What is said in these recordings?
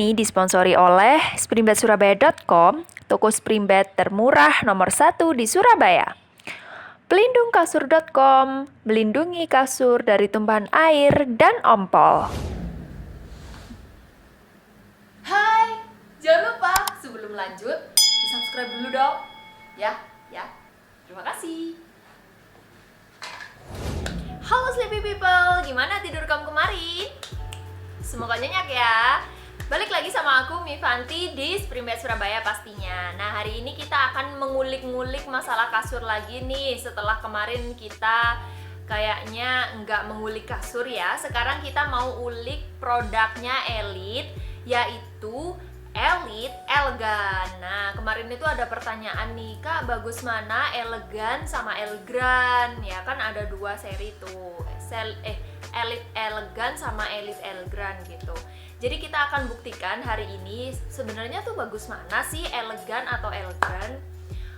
ini disponsori oleh springbedsurabaya.com, toko springbed termurah nomor 1 di Surabaya. Pelindungkasur.com, melindungi kasur dari tumpahan air dan ompol. Hai, jangan lupa sebelum lanjut di-subscribe dulu dong. Ya. Terima kasih. Halo sleepy people, gimana tidur kamu kemarin? Semoga nyenyak ya. Balik lagi sama aku Mifanti di Springbed Surabaya pastinya. Nah, hari ini kita akan mengulik-ngulik masalah kasur lagi nih. Setelah kemarin kita kayaknya nggak mengulik kasur ya. Sekarang kita mau ulik produknya Elite, yaitu Elite Elegan. Nah, kemarin itu ada pertanyaan nih, Kak, bagus mana Elegan sama Elgran? Ya kan ada dua seri tuh. Elite Elegan sama Elite Elgran gitu. Jadi kita akan buktikan hari ini sebenarnya tuh bagus mana sih Elegan atau Elgran.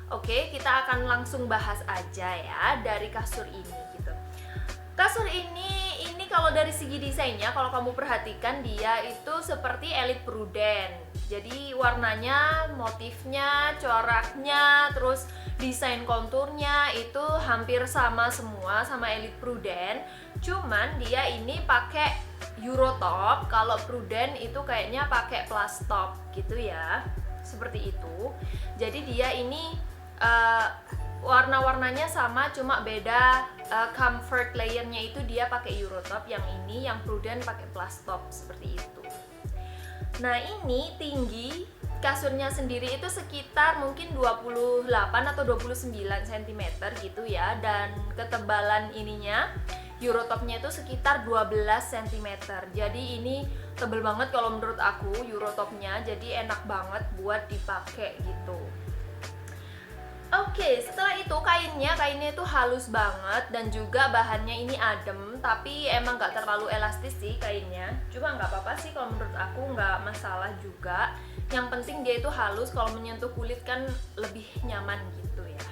Oke, kita akan langsung bahas aja ya dari kasur ini gitu. Kasur ini kalau dari segi desainnya, kalau kamu perhatikan dia itu seperti Elite Prudent. Jadi warnanya, motifnya, coraknya, terus desain konturnya itu hampir sama semua sama Elite Prudent. Cuman dia ini pakai Eurotop, kalau Prudent itu kayaknya pakai plus top gitu ya. Seperti itu. Jadi dia ini warna-warnanya sama, cuma beda comfort layernya itu dia pakai Eurotop, yang ini yang Prudent pakai plus top seperti itu. Nah, ini tinggi kasurnya sendiri itu sekitar mungkin 28 atau 29 cm gitu ya, dan ketebalan ininya Eurotopnya itu sekitar 12 cm. Jadi ini tebel banget kalau menurut aku Eurotopnya, jadi enak banget buat dipakai gitu. Oke, setelah itu kainnya itu halus banget dan juga bahannya ini adem, tapi emang nggak terlalu elastis sih kainnya. Cuma nggak apa-apa sih kalau menurut aku, nggak masalah juga. Yang penting dia itu halus, kalau menyentuh kulit kan lebih nyaman gitu ya.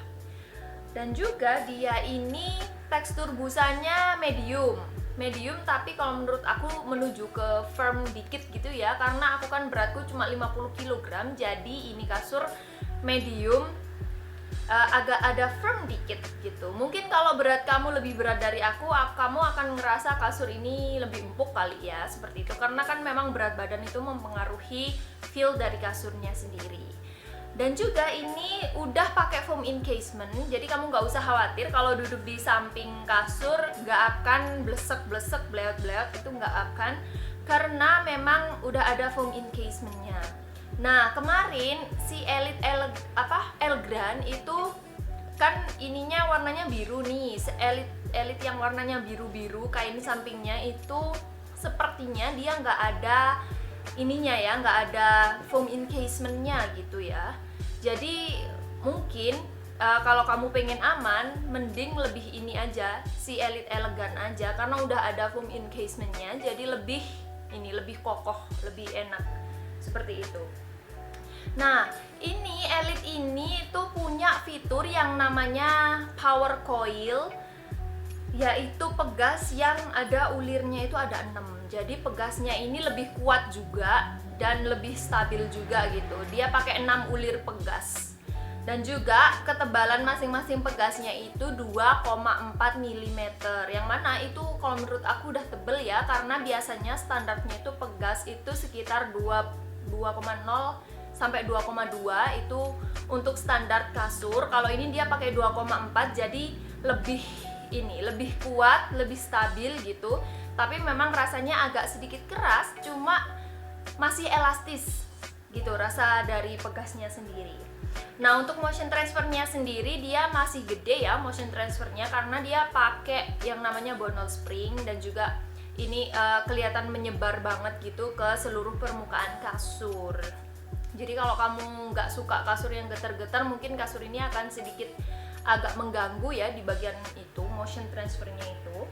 Dan juga dia ini tekstur busanya medium, tapi kalau menurut aku menuju ke firm dikit gitu ya, karena aku kan beratku cuma 50 kg, jadi ini kasur medium. Agak ada firm dikit gitu. Mungkin kalau berat kamu lebih berat dari aku, kamu akan ngerasa kasur ini lebih empuk kali ya, seperti itu. Karena kan memang berat badan itu mempengaruhi feel dari kasurnya sendiri. Dan juga ini udah pakai foam encasement, jadi kamu nggak usah khawatir kalau duduk di samping kasur nggak akan blesek-blesek, bleot-bleot, itu nggak akan, karena memang udah ada foam encasementnya. Nah, kemarin si Elgran itu kan ininya warnanya biru nih. Elite yang warnanya biru-biru, kain sampingnya itu sepertinya dia nggak ada ininya ya, nggak ada foam encasementnya gitu ya. Jadi mungkin kalau kamu pengen aman, mending lebih ini aja, si Elite Elegan aja, karena udah ada foam encasementnya, jadi lebih kokoh, lebih enak seperti itu. Nah, ini Elite ini tuh punya fitur yang namanya power coil, yaitu pegas yang ada ulirnya itu ada 6. Jadi pegasnya ini lebih kuat juga dan lebih stabil juga gitu. Dia pakai 6 ulir pegas. Dan juga ketebalan masing-masing pegasnya itu 2,4 mm. Yang mana itu kalau menurut aku udah tebel ya, karena biasanya standarnya itu pegas itu sekitar 2,0 sampai 2,2 itu untuk standar kasur. Kalau ini dia pakai 2,4, jadi lebih kuat, lebih stabil gitu. Tapi memang rasanya agak sedikit keras, cuma masih elastis gitu rasa dari pegasnya sendiri. Nah, untuk motion transfernya sendiri dia masih gede ya motion transfernya, karena dia pakai yang namanya Bonnell spring, dan juga ini kelihatan menyebar banget gitu ke seluruh permukaan kasur. Jadi kalau kamu nggak suka kasur yang getar-getar, mungkin kasur ini akan sedikit agak mengganggu ya di bagian itu, motion transfernya itu.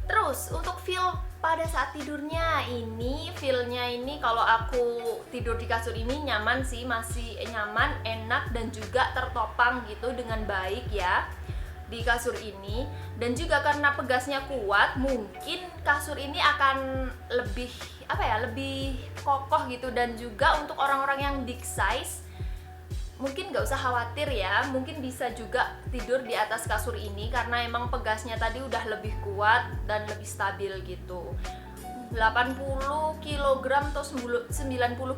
Terus untuk feel pada saat tidurnya ini, feelnya ini kalau aku tidur di kasur ini nyaman sih, masih nyaman, enak, dan juga tertopang gitu dengan baik ya di kasur ini. Dan juga karena pegasnya kuat, mungkin kasur ini akan lebih apa ya, lebih kokoh gitu. Dan juga untuk orang-orang yang big size mungkin nggak usah khawatir ya, mungkin bisa juga tidur di atas kasur ini karena emang pegasnya tadi udah lebih kuat dan lebih stabil gitu. 80 kg atau 90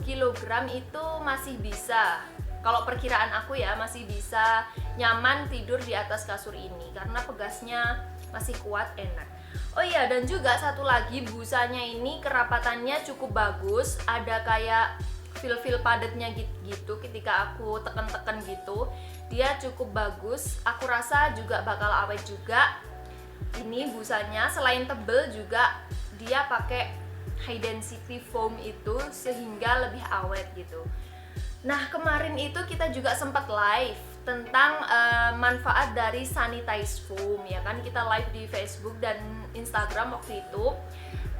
kg itu masih bisa, kalau perkiraan aku ya, masih bisa nyaman tidur di atas kasur ini karena pegasnya masih kuat, enak. Oh iya, dan juga satu lagi, busanya ini kerapatannya cukup bagus, ada kayak feel padatnya gitu ketika aku tekan-tekan gitu. Dia cukup bagus, aku rasa juga bakal awet juga. Ini busanya selain tebel juga dia pakai high density foam itu sehingga lebih awet gitu. Nah, kemarin itu kita juga sempat live tentang manfaat dari sanitize foam ya kan, kita live di Facebook dan Instagram waktu itu.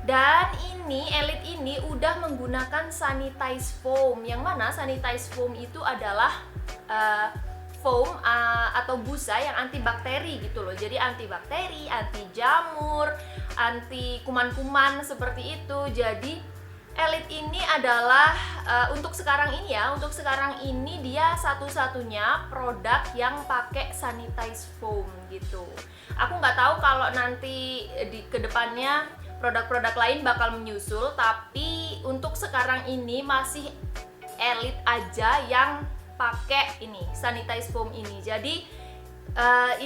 Dan ini Elite ini udah menggunakan sanitize foam, yang mana sanitize foam itu adalah foam atau busa yang antibakteri gitu loh. Jadi antibakteri, anti jamur, anti kuman-kuman seperti itu. Jadi Elite ini adalah untuk sekarang ini ya, untuk sekarang ini dia satu-satunya produk yang pakai sanitize foam gitu. Aku nggak tahu kalau nanti di kedepannya produk-produk lain bakal menyusul, tapi untuk sekarang ini masih Elite aja yang pakai ini sanitize foam ini. Jadi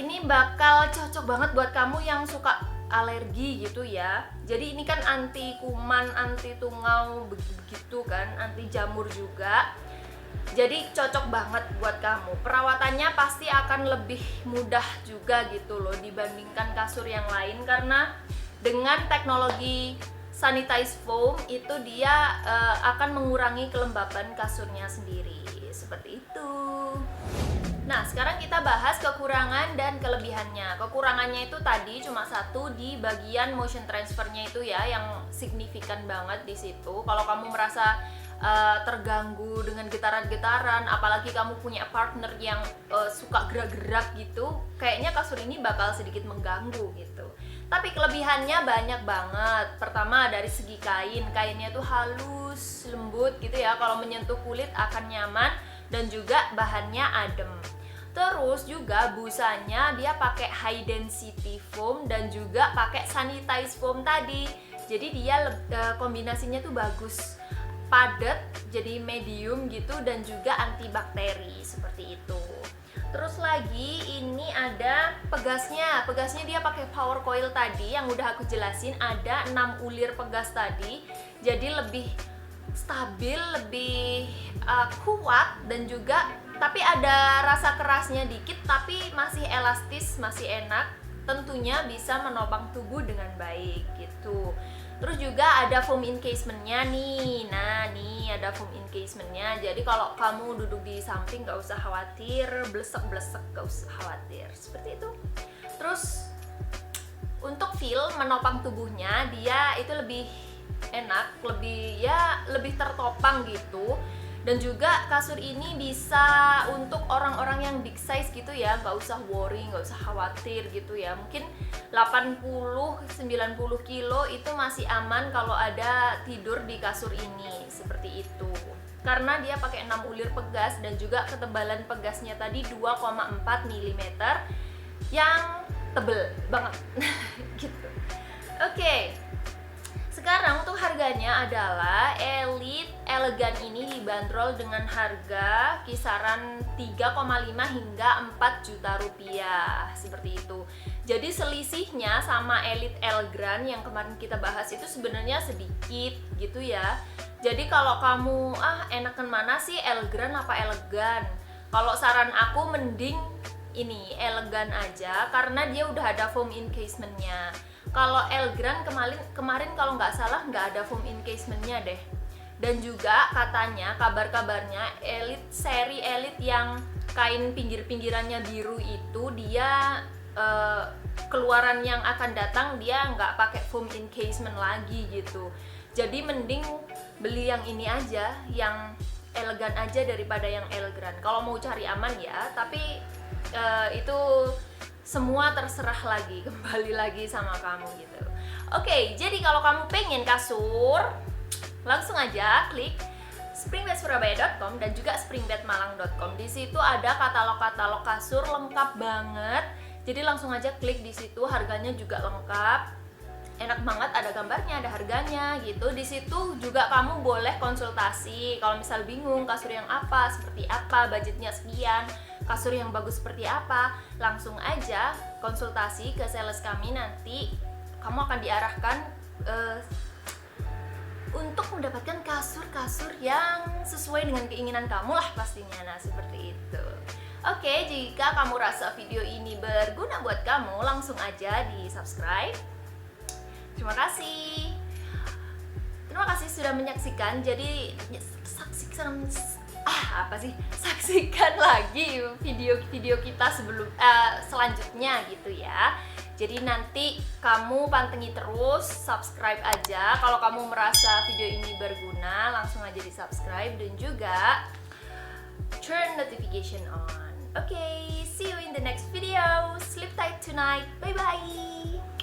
ini bakal cocok banget buat kamu yang suka alergi gitu ya. Jadi ini kan anti kuman, anti tungau begitu kan, anti jamur juga. Jadi cocok banget buat kamu. Perawatannya pasti akan lebih mudah juga gitu loh dibandingkan kasur yang lain, karena dengan teknologi sanitize foam itu dia akan mengurangi kelembaban kasurnya sendiri. Seperti itu. Nah, sekarang kita bahas kekurangan dan kelebihannya. Kekurangannya itu tadi cuma satu, di bagian motion transfernya itu ya, yang signifikan banget di situ. Kalau kamu merasa terganggu dengan getaran-getaran, apalagi kamu punya partner yang suka gerak-gerak gitu, kayaknya kasur ini bakal sedikit mengganggu gitu. Tapi kelebihannya banyak banget. Pertama dari segi kain, kainnya tuh halus, lembut gitu ya, kalau menyentuh kulit akan nyaman, dan juga bahannya adem. Terus juga busanya dia pakai high density foam dan juga pakai sanitize foam tadi. Jadi dia kombinasinya tuh bagus, padat, jadi medium gitu, dan juga antibakteri seperti itu. Terus lagi ini ada pegasnya. Pegasnya dia pakai power coil tadi yang udah aku jelasin, ada 6 ulir pegas tadi. Jadi lebih stabil, lebih kuat, dan juga tapi ada rasa kerasnya dikit, tapi masih elastis, masih enak. Tentunya bisa menopang tubuh dengan baik gitu. Terus juga ada foam encasementnya nih. Nah nih ada foam encasementnya. Jadi kalau kamu duduk di samping gak usah khawatir blesek-blesek, gak usah khawatir. Seperti itu. Terus untuk feel menopang tubuhnya, dia itu lebih enak, lebih tertopang gitu. Dan juga kasur ini bisa untuk orang-orang yang big size gitu ya, nggak usah worry, nggak usah khawatir gitu ya. Mungkin 80-90 kilo itu masih aman kalau ada tidur di kasur ini, seperti itu. Karena dia pakai 6 ulir pegas dan juga ketebalan pegasnya tadi 2,4 mm yang tebel banget gitu. Oke. Sekarang untuk harganya adalah Elite Elegan ini dibanderol dengan harga kisaran 3,5 hingga 4 juta rupiah, seperti itu. Jadi selisihnya sama Elite Elegan yang kemarin kita bahas itu sebenarnya sedikit gitu ya. Jadi kalau kamu enakan mana sih, Elegan apa Elegan? Kalau saran aku mending ini Elegan aja, karena dia udah ada foam encasementnya. Kalau Elegan kemarin kalau nggak salah nggak ada foam encasementnya deh. Dan juga katanya kabar-kabarnya seri Elite yang kain pinggir-pinggirannya biru itu dia keluaran yang akan datang dia nggak pakai foam encasement lagi gitu. Jadi mending beli yang ini aja, yang Elegan aja daripada yang Elegan. Kalau mau cari aman ya, tapi itu semua terserah lagi, kembali lagi sama kamu gitu. Oke, jadi kalau kamu pengen kasur langsung aja klik springbedsurabaya.com dan juga springbedmalang.com. Di situ ada katalog-katalog kasur lengkap banget. Jadi langsung aja klik di situ, harganya juga lengkap. Enak banget, ada gambarnya, ada harganya gitu. Di situ juga kamu boleh konsultasi. Kalau misal bingung kasur yang apa, seperti apa, budgetnya sekian, kasur yang bagus seperti apa, langsung aja konsultasi ke sales kami. Nanti kamu akan diarahkan untuk mendapatkan kasur-kasur yang sesuai dengan keinginan kamu lah pastinya. Nah, seperti itu. Oke, jika kamu rasa video ini berguna buat kamu, langsung aja di subscribe. Terima kasih. Terima kasih sudah menyaksikan. Jadi saksikan lagi video-video kita selanjutnya gitu ya. Jadi nanti kamu pantengin terus, subscribe aja. Kalau kamu merasa video ini berguna, langsung aja di subscribe dan juga turn notification on. Okay, see you in the next video. Sleep tight tonight. Bye bye.